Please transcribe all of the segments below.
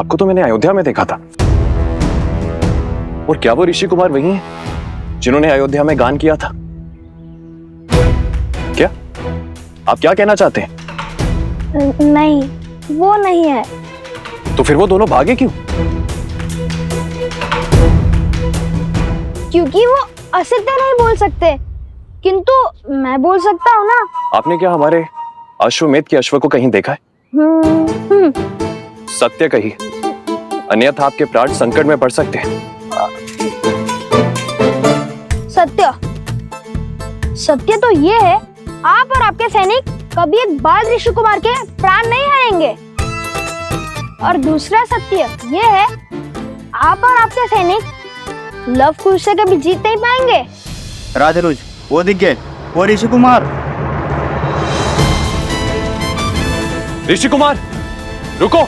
आपको तो मैंने अयोध्या में देखा था। और क्या वो ऋषि कुमार वही हैं जिन्होंने अयोध्या में गान किया था? क्या आप क्या कहना चाहते हैं? नहीं, वो नहीं है। तो फिर वो दोनों भागे क्यों? क्योंकि वो असत्य नहीं बोल सकते, किंतु मैं बोल सकता हूँ ना। आपने क्या हमारे अश्वमेध के अश्व को कहीं देखा है? सत्य कही, अन्यथा आपके प्राण संकट में पड़ सकते हैं। सत्य सत्य तो ये है, आप और आपके सैनिक कभी एक बाल ऋषि कुमार के प्राण नहीं हारेंगे। और दूसरा सत्य ये है, आप और आपके सैनिक लव कुश से कभी जीत नहीं पाएंगे। राजरुज, वो दिख गए, वो ऋषि कुमार। ऋषि कुमार रुको।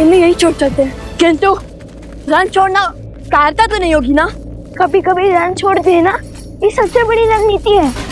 इन्हें यही छोड़ सकते हैं, किंतु रन छोड़ना कारता तो नहीं होगी ना। कभी कभी रन छोड़ देना ये सबसे बड़ी रणनीति है।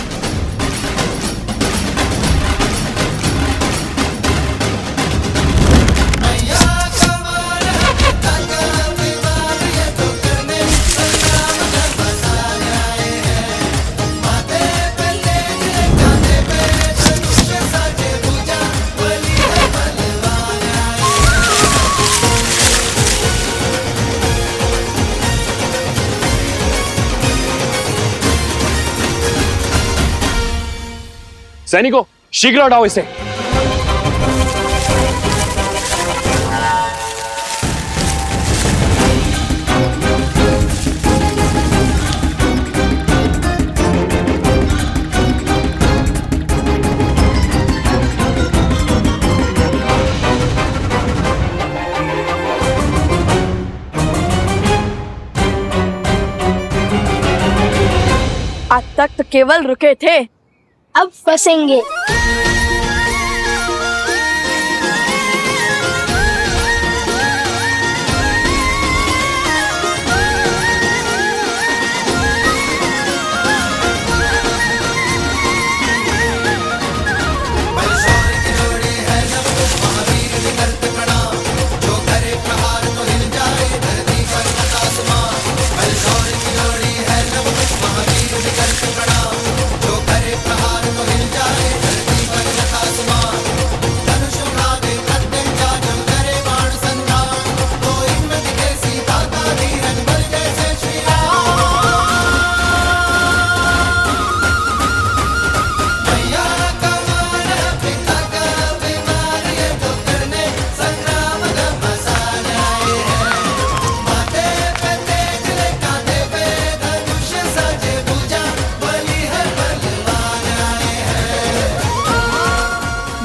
सैनिकों, शीघ्र हटाओ इसे। आज तक तो केवल रुके थे, अब फंसेंगे।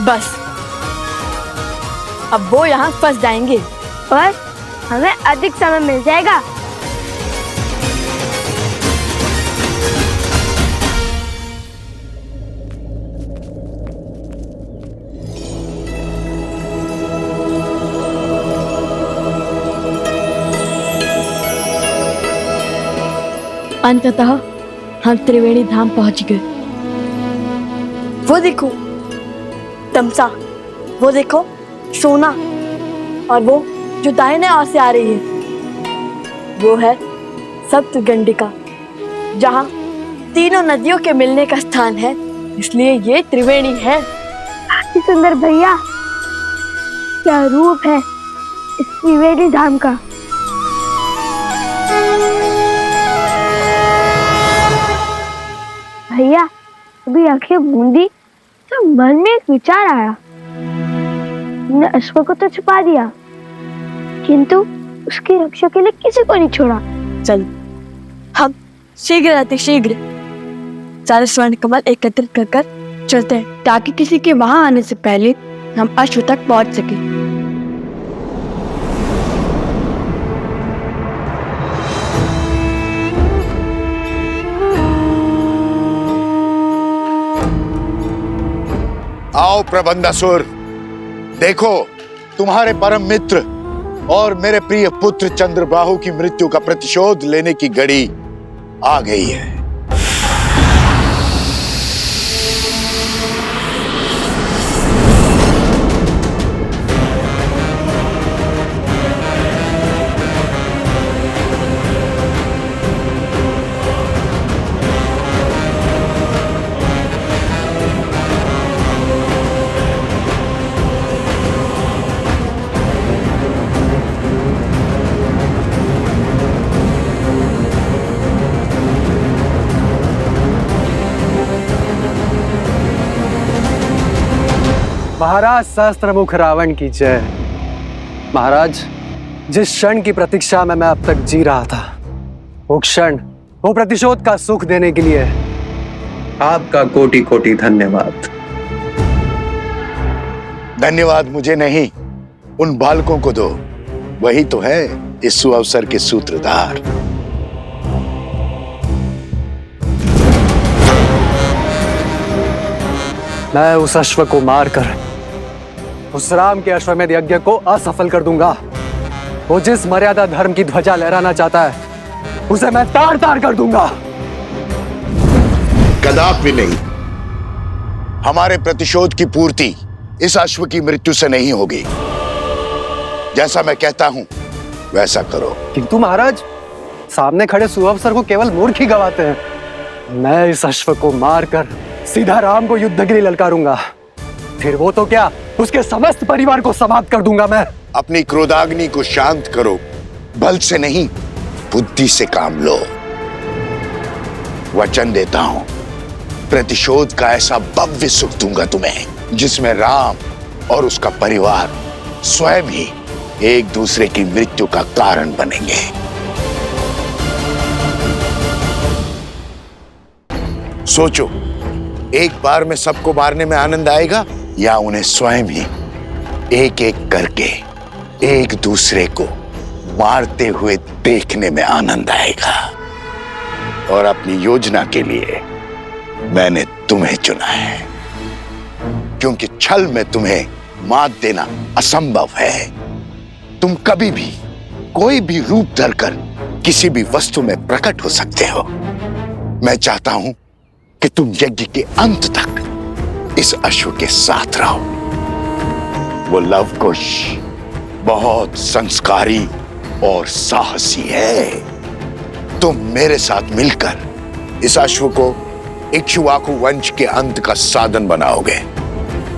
बस अब वो यहाँ फंस जाएंगे और हमें अधिक समय मिल जाएगा। अंततः हम त्रिवेणी धाम पहुंच गए। वो देखो तमसा, वो देखो सोना, और वो जो दाहिने ओर से आ रही है वो है सप्तगंडिका, जहाँ तीनों नदियों के मिलने का स्थान है, इसलिए ये त्रिवेणी है। अति सुंदर भैया, क्या रूप है इस त्रिवेणी धाम का। भैया अभी आंखें मूंदी तो मन में एक विचार आया। हमने अश्व को तो छुपा दिया, किंतु उसकी रक्षा के लिए किसी को नहीं छोड़ा। चल हम शीघ्र अतिशीघ्र सारे स्वर्ण कमल एकत्रित कर चलते हैं, ताकि किसी के वहां आने से पहले हम अश्व तक पहुंच सके। आओ प्रबंधासुर, देखो तुम्हारे परम मित्र और मेरे प्रिय पुत्र चंद्रबाहु की मृत्यु का प्रतिशोध लेने की घड़ी आ गई है। महाराज सहस्त्रमुख रावण की जय। महाराज, जिस क्षण की प्रतीक्षा में मैं अब तक जी रहा था, वो क्षण, वो प्रतिशोध का सुख देने के लिए आपका कोटि कोटि धन्यवाद। धन्यवाद मुझे नहीं, उन बालकों को दो, वही तो है इस सुअवसर के सूत्रधार। मैं उस अश्व को मारकर उस राम के अश्वमेध यज्ञ को असफल कर दूंगा। वो जिस मर्यादा धर्म की ध्वजा लहराना चाहता है, उसे मैं तार तार कर दूंगा। कदापि नहीं। हमारे प्रतिशोध की पूर्ति इस अश्व की मृत्यु से नहीं होगी। जैसा मैं कहता हूं वैसा करो। किंतु महाराज, सामने खड़े सुअवसर को केवल मूर्ख ही गवाते हैं। मैं इस अश्व को मारकर सीधा राम को युद्ध के लिए ललकारूंगा। फिर वो तो क्या, उसके समस्त परिवार को समाप्त कर दूंगा मैं। अपनी क्रोधाग्नि को शांत करो, बल से नहीं बुद्धि से काम लो। वचन देता हूं, प्रतिशोध का ऐसा भव्य सुख दूंगा तुम्हें, जिसमें राम और उसका परिवार स्वयं ही एक दूसरे की मृत्यु का कारण बनेंगे। सोचो, एक बार में सबको मारने में आनंद आएगा या उन्हें स्वयं ही एक एक करके एक दूसरे को मारते हुए देखने में आनंद आएगा। और अपनी योजना के लिए मैंने तुम्हें चुना है, क्योंकि छल में तुम्हें मात देना असंभव है। तुम कभी भी कोई भी रूप धरकर किसी भी वस्तु में प्रकट हो सकते हो। मैं चाहता हूं कि तुम यज्ञ के अंत तक इस अश्व के साथ रहो। वो लवकुश बहुत संस्कारी और साहसी है। तुम मेरे साथ मिलकर इस अश्व को इक्ष्वाकु वंश के अंत का साधन बनाओगे।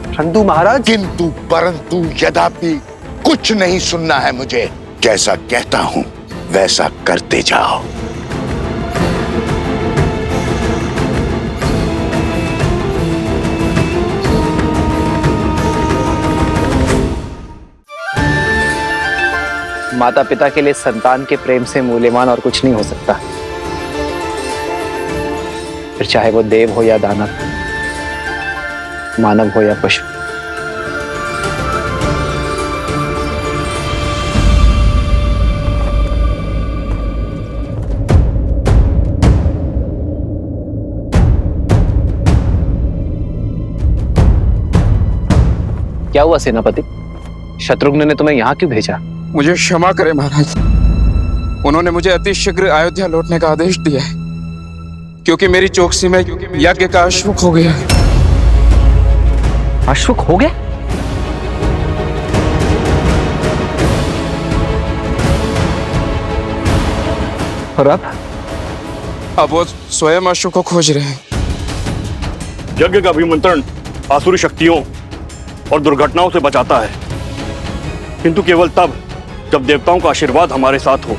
परंतु महाराज, किंतु परंतु यद्यपि कुछ नहीं सुनना है मुझे। जैसा कहता हूं वैसा करते जाओ। माता पिता के लिए संतान के प्रेम से मूल्यवान और कुछ नहीं हो सकता, फिर चाहे वो देव हो या दानव, मानव हो या पशु। क्या हुआ सेनापति, शत्रुघ्न ने तुम्हें यहाँ क्यों भेजा? मुझे क्षमा करें महाराज, उन्होंने मुझे अति शीघ्र अयोध्या लौटने का आदेश दिया है, क्योंकि मेरी चौकसी में यज्ञ का अश्वक हो गया। अश्वक हो गया? और अब वो स्वयं अश्व को खोज रहे हैं। यज्ञ का अभिमंत्रण आसुरी शक्तियों और दुर्घटनाओं से बचाता है, किंतु केवल तब जब देवताओं का आशीर्वाद हमारे साथ हो।